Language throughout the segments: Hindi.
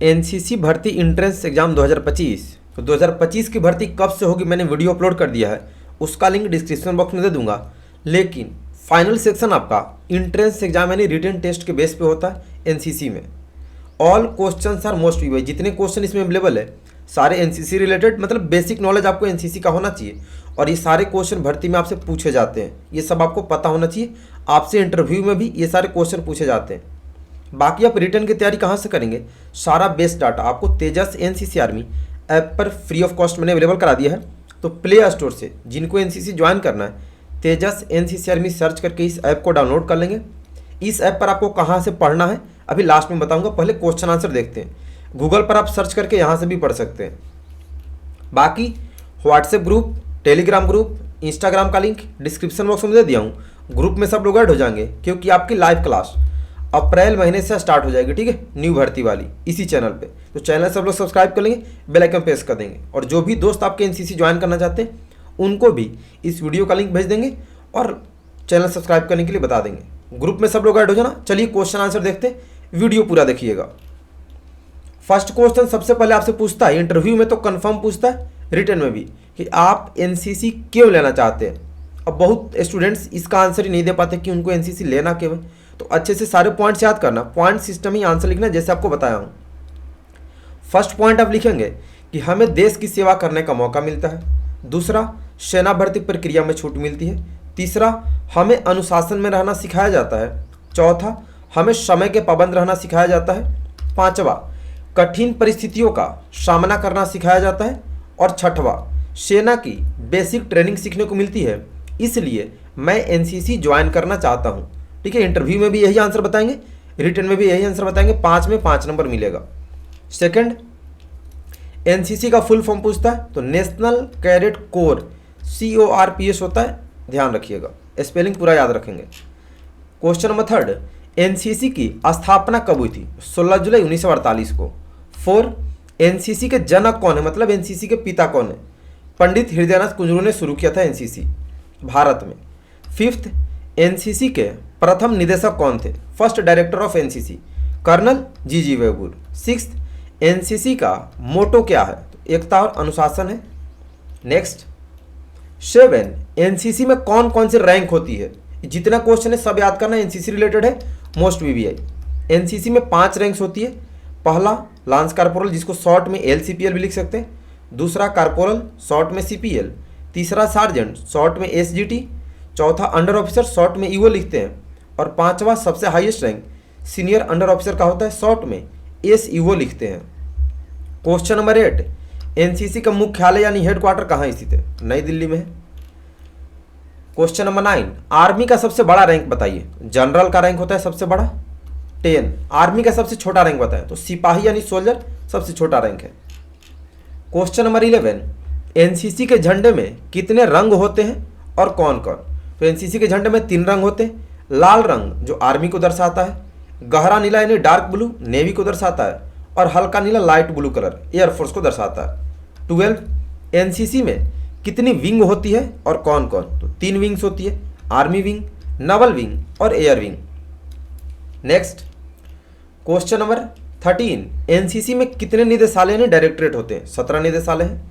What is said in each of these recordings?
एनसीसी भर्ती इंट्रेंस एग्जाम 2025। तो 2025 की भर्ती कब से होगी मैंने वीडियो अपलोड कर दिया है, उसका लिंक डिस्क्रिप्शन बॉक्स में दे दूंगा। लेकिन फाइनल सेक्शन आपका इंट्रेंस एग्जाम यानी रिटन टेस्ट के बेस पे होता है एनसीसी में। All question are most we, जितने क्वेश्चन इसमें अवेलेबल है सारे एनसीसी रिलेटेड, मतलब बेसिक नॉलेज आपको एनसीसी का होना चाहिए। और ये सारे क्वेश्चन भर्ती में आपसे पूछे जाते हैं, ये सब आपको पता होना चाहिए। आपसे इंटरव्यू में भी ये सारे क्वेश्चन पूछे जाते हैं। बाकी आप रिटर्न की तैयारी कहाँ से करेंगे, सारा बेस डाटा आपको तेजस एनसीसी आर्मी ऐप पर फ्री ऑफ कॉस्ट मैंने अवेलेबल करा दिया है। तो प्ले स्टोर से जिनको एनसीसी ज्वाइन करना है तेजस एनसीसी आर्मी सर्च करके इस ऐप को डाउनलोड कर लेंगे। इस ऐप पर आपको कहाँ से पढ़ना है अभी लास्ट में बताऊंगा, पहले क्वेश्चन आंसर देखते हैं। गूगल पर आप सर्च करके यहाँ से भी पढ़ सकते हैं। बाकी WhatsApp group, Telegram group, Instagram का लिंक डिस्क्रिप्शन बॉक्स में दे दिया हूँ। ग्रुप में सब लोग ऐड हो जाएंगे क्योंकि आपकी लाइव क्लास अप्रैल महीने से स्टार्ट हो जाएगी, ठीक है, न्यू भर्ती वाली इसी चैनल पे। तो चैनल सब लोग सब्सक्राइब कर लेंगे, बेल आइकन प्रेस कर देंगे। और जो भी दोस्त आपके एनसीसी ज्वाइन करना चाहते हैं उनको भी इस वीडियो का लिंक भेज देंगे और चैनल सब्सक्राइब करने के लिए बता देंगे। ग्रुप में सब लोग ऐड हो जाना। चलिए क्वेश्चन आंसर देखते हैं, वीडियो पूरा देखिएगा। फर्स्ट क्वेश्चन सबसे पहले आपसे पूछता है, इंटरव्यू में तो कंफर्म पूछता है, रिटर्न में भी, कि आप एनसीसी क्यों लेना चाहते हैं। अब बहुत स्टूडेंट्स इसका आंसर ही नहीं दे पाते कि उनको एनसीसी लेना क्यों है। तो अच्छे से सारे पॉइंट्स याद करना, पॉइंट सिस्टम ही आंसर लिखना जैसे आपको बताया हूँ। फर्स्ट पॉइंट आप लिखेंगे कि हमें देश की सेवा करने का मौका मिलता है। दूसरा, सेना भर्ती प्रक्रिया में छूट मिलती है। तीसरा, हमें अनुशासन में रहना सिखाया जाता है। चौथा, हमें समय के पाबंद रहना सिखाया जाता है। पांचवा, कठिन परिस्थितियों का सामना करना सिखाया जाता है। और छठवा, सेना की बेसिक ट्रेनिंग सीखने को मिलती है, इसलिए मैं एनसीसी ज्वाइन करना चाहता हूँ। ठीक है, इंटरव्यू में भी यही आंसर बताएंगे, रिटन में भी यही आंसर बताएंगे। 5 में 5 नंबर मिलेगा। सेकंड, एनसीसी का फुल फॉर्म पूछता है तो नेशनल कैडेट कोर, CORPS होता है, ध्यान रखिएगा, स्पेलिंग पूरा याद रखेंगे। क्वेश्चन नंबर थर्ड, एनसीसी की स्थापना कब हुई थी? 16 जुलाई 1948 को। 4, एनसीसी के जनक कौन है, मतलब एनसीसी के पिता कौन है? पंडित हृदयनाथ कुंजरू ने शुरू किया था एनसीसी भारत में। 5th, एनसीसी के प्रथम निदेशक कौन थे? First director of NCC colonel G Bewoor. 6th, NCC का मोटो क्या है? तो एकता और अनुशासन है। नेक्स्ट, 7, एनसीसी में कौन कौन सी रैंक होती है? जितना क्वेश्चन है सब याद करना, एनसीसी रिलेटेड है, मोस्ट वीवीआई। एनसीसी में 5 रैंक्स होती है। पहला लांस कार्पोरल, जिसको शॉर्ट में LCPL भी लिख सकते हैं। दूसरा कार्पोरल, शॉर्ट में CPL। तीसरा सार्जेंट, शॉर्ट में SGT। चौथा अंडर ऑफिसर, शॉर्ट में EO लिखते हैं। और पांचवा सबसे highest rank senior under officer का होता है, शॉर्ट में SEO लिखते हैं। क्वेश्चन नंबर 8, एनसीसी का मुख्यालय यानी हेडक्वार्टर कहाँ स्थित है? नई दिल्ली में है। क्वेश्चन नंबर 9, आर्मी का सबसे बड़ा रैंक बताइए। जनरल का रैंक होता है सबसे बड़ा 10। आर्मी का सबसे छोटा रैंक बताएं, तो सिपाही यानी सोल्जर सबसे छोटा रैंक है। क्वेश्चन नंबर 11, एनसीसी के झंडे में कितने रंग होते हैं और कौन कौन? तो एनसीसी के झंडे में 3 रंग होते हैं। लाल रंग जो आर्मी को दर्शाता है, गहरा नीला यानी डार्क ब्लू नेवी को दर्शाता है, और हल्का नीला लाइट ब्लू कलर एयरफोर्स को दर्शाता है। 12, एनसीसी में कितनी विंग होती है और कौन कौन? तो 3 विंग्स होती है, आर्मी विंग, नवल विंग और air wing. Next, question number 13, NCC में कितने निदेशालय यानी डायरेक्टरेट होते हैं? 17 निदेशालय हैं।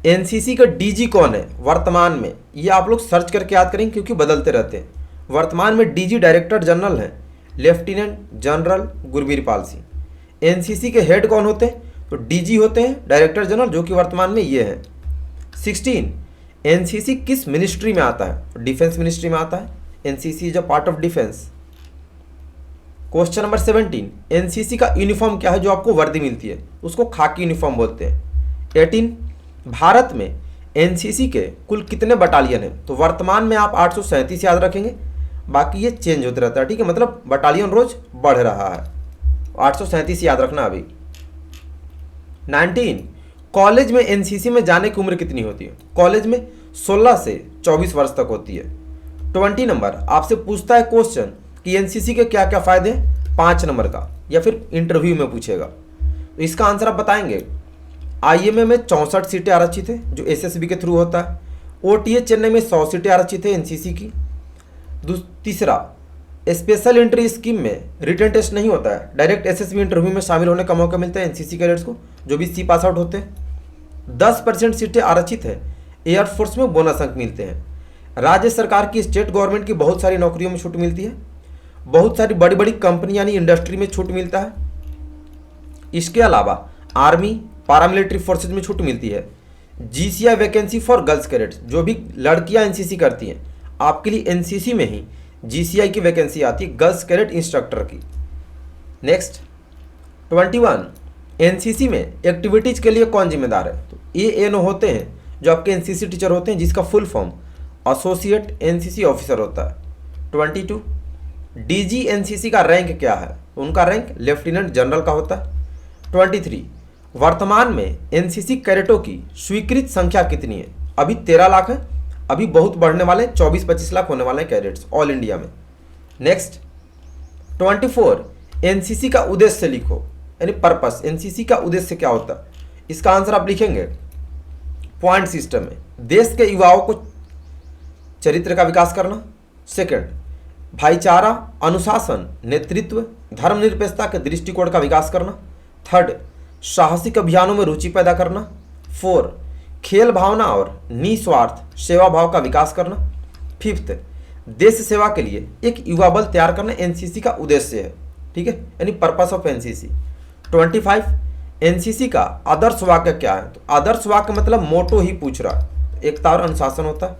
एनसीसी का डीजी कौन है वर्तमान में? ये आप लोग सर्च करके याद करेंगे क्योंकि बदलते रहते हैं। वर्तमान में डीजी डायरेक्टर जनरल हैं lieutenant general Gurbir Pal Singh. NCC के हेड कौन होते हैं? तो डीजी होते हैं डायरेक्टर जनरल, जो कि वर्तमान में ये हैं। 16, एनसीसी किस मिनिस्ट्री में आता है? तो डिफेंस मिनिस्ट्री में आता है। NCC is a part of defence. Question number 17, NCC का यूनिफॉर्म क्या है जो आपको वर्दी मिलती है? उसको खाकी यूनिफॉर्म बोलते हैं। 18, भारत में एनसीसी के कुल कितने बटालियन हैं? तो वर्तमान में आप 837 याद रखेंगे, बाकी ये चेंज होते रहता है, ठीक है, मतलब बटालियन रोज बढ़ रहा है। 837 याद रखना अभी। 19, कॉलेज में एनसीसी में जाने की उम्र कितनी होती है? कॉलेज में 16 से 24 वर्ष तक होती है। 20 नंबर आपसे पूछता है क्वेश्चन कि एनसीसी के क्या क्या फायदे हैं, 5 नंबर का, या फिर इंटरव्यू में पूछेगा, तो इसका आंसर आप बताएंगे। आईएमए में 64 सीटें आरक्षित है जो एसएसबी के थ्रू होता है। ओटीए चेन्नई में 100 सीटें आरक्षित है एनसीसी की। तीसरा, स्पेशल एंट्री स्कीम में रिटन टेस्ट नहीं होता है, डायरेक्ट एसएसबी इंटरव्यू में शामिल होने का मौका मिलता है एनसीसी कैडेट्स को, जो भी सी पास आउट होते हैं। 10% सीटें आरक्षित है, एयरफोर्स में बोनस अंक मिलते हैं। राज्य सरकार की, स्टेट गवर्नमेंट की बहुत सारी नौकरियों में छूट मिलती है। बहुत सारी बड़ी बड़ी कंपनी यानी इंडस्ट्री में छूट मिलता है। इसके अलावा आर्मी, पैरामिलिट्री फोर्सेज में छूट मिलती है। GCI vacancy for girls cadets, जो भी लड़कियां एनसीसी करती हैं, आपके लिए एनसीसी में ही जीसीआई की वैकेंसी आती है, गर्ल्स कैडेट इंस्ट्रक्टर की। नेक्स्ट 21, एनसीसी में एक्टिविटीज के लिए कौन जिम्मेदार है? तो एएनओ होते हैं, जो आपके एनसीसी टीचर होते हैं, जिसका full form associate NCC officer होता है। 22, डीजी एनसीसी का रैंक क्या है? तो उनका रैंक लेफ्टिनेंट जनरल का होता है। 23, वर्तमान में एनसीसी कैडेटों की स्वीकृत संख्या कितनी है? अभी 13 लाख है, अभी बहुत बढ़ने वाले 24-25 लाख होने वाले हैं कैडेट्स ऑल इंडिया में। नेक्स्ट 24, एनसीसी का उद्देश्य लिखो, यानी पर्पस। एनसीसी का उद्देश्य क्या होता है? इसका आंसर आप लिखेंगे पॉइंट सिस्टम में, देश के युवाओं को चरित्र का विकास करना। सेकंड, भाईचारा, अनुशासन, नेतृत्व, धर्मनिरपेक्षता के दृष्टिकोण का विकास करना। थर्ड, साहसिक अभियानों में रुचि पैदा करना। 4, खेल भावना और निस्वार्थ सेवा भाव का विकास करना। 5th, देश सेवा के लिए एक युवा बल तैयार करना एनसीसी का उद्देश्य है, ठीक है, यानी पर्पस ऑफ एनसीसी। 25, एनसीसी का आदर्श वाक्य क्या है? तो आदर्श वाक्य मतलब मोटो ही पूछ रहा है, एकता और अनुशासन होता है।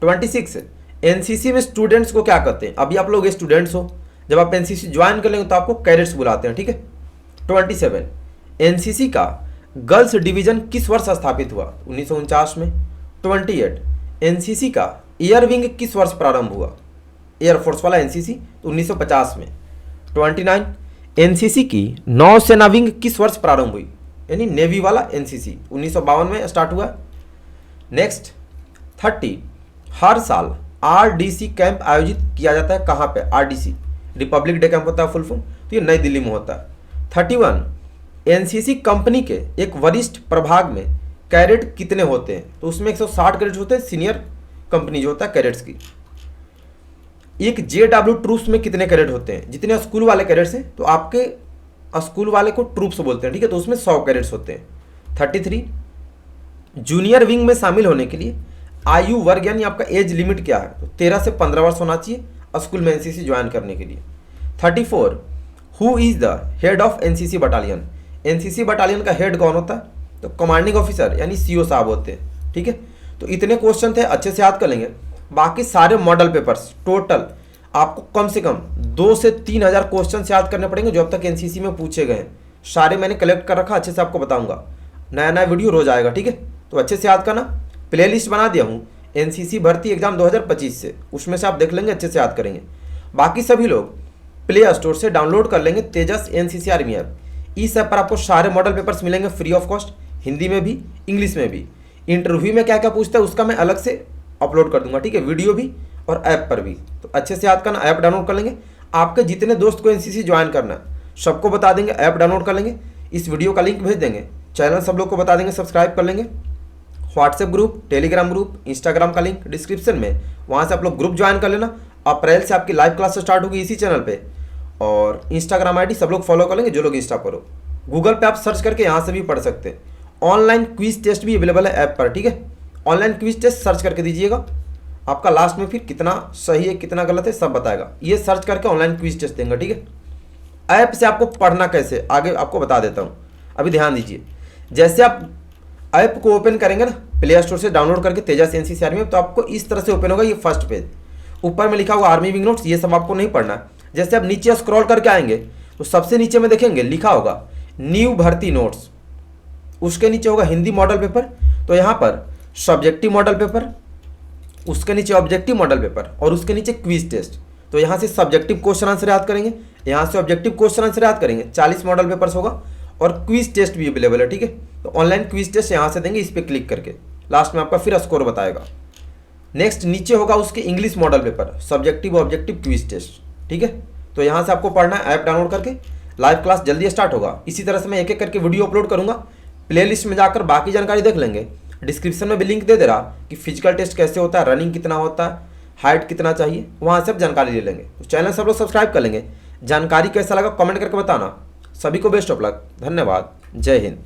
26, एनसीसी में स्टूडेंट्स को क्या कहते हैं? अभी आप लोग स्टूडेंट्स हो, जब आप एनसीसी ज्वाइन कर लेंगे तो आपको कैडेट्स बुलाते हैं, ठीक है। 27, एनसीसी का गर्ल्स डिवीजन किस वर्ष स्थापित हुआ? 1949 में। 28, एनसीसी का एयर विंग किस वर्ष प्रारंभ हुआ? एयरफोर्स वाला एनसीसी, तो 1950 में। 29, एनसीसी की नौसेना विंग किस वर्ष प्रारंभ हुई? यानी नेवी वाला एनसीसी 1952 में स्टार्ट हुआ। नेक्स्ट 30, हर साल आरडीसी कैंप आयोजित किया जाता है, कहाँ पे? आरडीसी, रिपब्लिक डे कैंप होता है फुल फॉर्म, तो ये नई दिल्ली में होता है। 31, एनसीसी कंपनी के एक वरिष्ठ प्रभाग में कैडेट कितने होते हैं? तो उसमें 160 कैडेट्स होते हैं, सीनियर कंपनी जो होता है कैडेट्स की। एक जेडब्ल्यू ट्रूप्स में कितने कैडेट होते हैं? जितने स्कूल वाले कैडेट्स हैं, तो आपके स्कूल वाले को ट्रूप्स बोलते हैं, ठीक है, तो उसमें 100 कैडेट्स होते हैं। 33, जूनियर विंग में शामिल होने के लिए आयु वर्ग यानी आपका एज लिमिट क्या है? तो 13 से 15 वर्ष होना चाहिए स्कूल में एनसीसी ज्वाइन करने के लिए। 34, who is the head of NCC battalion? NCC battalion का हेड कौन होता है? तो कमांडिंग ऑफिसर यानी सीओ साहब होते हैं, ठीक है। तो इतने क्वेश्चन थे, अच्छे से याद कर लेंगे। बाकी सारे मॉडल पेपर्स टोटल आपको कम से कम 2 से 3 हज़ार क्वेश्चन याद करने पड़ेंगे, जो अब तक एनसीसी में पूछे गए हैं। सारे मैंने कलेक्ट कर रखा, अच्छे से आपको बताऊंगा, नया नया वीडियो रोज आएगा, ठीक है। तो अच्छे से याद करना। प्ले लिस्ट बना दिया हूँ एनसीसी भर्ती एग्जाम 2025 से, उसमें से आप देख लेंगे, अच्छे से याद करेंगे। बाकी सभी लोग प्ले स्टोर से डाउनलोड कर लेंगे तेजस एनसीसी आर्मी ऐप। इस ऐप पर आपको सारे मॉडल पेपर्स मिलेंगे फ्री ऑफ कॉस्ट, हिंदी में भी इंग्लिश में भी। इंटरव्यू में क्या क्या पूछता है उसका मैं अलग से अपलोड कर दूंगा, ठीक है, वीडियो भी और ऐप पर भी। तो अच्छे से याद करना, ऐप डाउनलोड कर लेंगे। आपके जितने दोस्त को एनसीसी ज्वाइन करना है सबको बता देंगे, ऐप डाउनलोड कर लेंगे, इस वीडियो का लिंक भेज देंगे, चैनल सब लोग को बता देंगे, सब्सक्राइब कर लेंगे। WhatsApp group, Telegram group, Instagram का लिंक डिस्क्रिप्शन में, वहाँ से आप लोग ग्रुप ज्वाइन कर लेना। अप्रैल से आपकी लाइव क्लास स्टार्ट होगी इसी चैनल पे, और इंस्टाग्राम आईडी सब लोग फॉलो कर लेंगे जो लोग इंस्टा पर हो। गूगल पे आप सर्च करके यहाँ से भी पढ़ सकते हैं। ऑनलाइन क्विज टेस्ट भी अवेलेबल है ऐप पर, ठीक है। ऑनलाइन क्विज टेस्ट सर्च करके दीजिएगा, आपका लास्ट में फिर कितना सही है कितना गलत है सब बताएगा। ये सर्च करके ऑनलाइन क्विज टेस्ट देंगे, ठीक है। ऐप से आपको पढ़ना कैसे आगे आपको बता देता हूँ, अभी ध्यान दीजिए। जैसे आप ऐप को ओपन करेंगे ना प्ले स्टोर से डाउनलोड करके तेजस एनसीसी आर्मी में, तो आपको इस तरह से ओपन होगा। ये फर्स्ट पेज, ऊपर में लिखा होगा आर्मी विंग नोट्स, ये सब आपको नहीं पढ़ना। जैसे आप नीचे स्क्रॉल करके आएंगे तो सबसे नीचे में देखेंगे लिखा होगा न्यू भर्ती नोट्स, उसके नीचे होगा हिंदी मॉडल पेपर, तो यहाँ पर सब्जेक्टिव मॉडल पेपर, उसके नीचे ऑब्जेक्टिव मॉडल पेपर और उसके नीचे क्विज टेस्ट। तो यहाँ से सब्जेक्टिव क्वेश्चन आंसर याद करेंगे, यहाँ से ऑब्जेक्टिव क्वेश्चन आंसर याद करेंगे। 40 मॉडल पेपर्स होगा और क्विज टेस्ट भी अवेलेबल है, ठीक है। तो ऑनलाइन क्विज टेस्ट यहाँ से देंगे, इस पर क्लिक करके लास्ट में आपका फिर स्कोर बताएगा। नेक्स्ट नीचे होगा उसके English model paper, subjective objective quiz test, ठीक है। तो यहाँ से आपको पढ़ना है, ऐप डाउनलोड करके। लाइव क्लास जल्दी स्टार्ट होगा। इसी तरह से मैं एक एक करके वीडियो अपलोड करूँगा, प्ले लिस्ट में जाकर बाकी जानकारी देख लेंगे। डिस्क्रिप्शन में भी लिंक दे दे रहा कि फिजिकल टेस्ट कैसे होता है, रनिंग कितना होता है, हाइट कितना चाहिए, वहाँ से आप जानकारी ले लेंगे। तो चैनल सब लोग सब्सक्राइब कर लेंगे। जानकारी कैसा लगा कमेंट करके बताना। सभी को बेस्ट ऑफ लक। धन्यवाद। जय हिंद।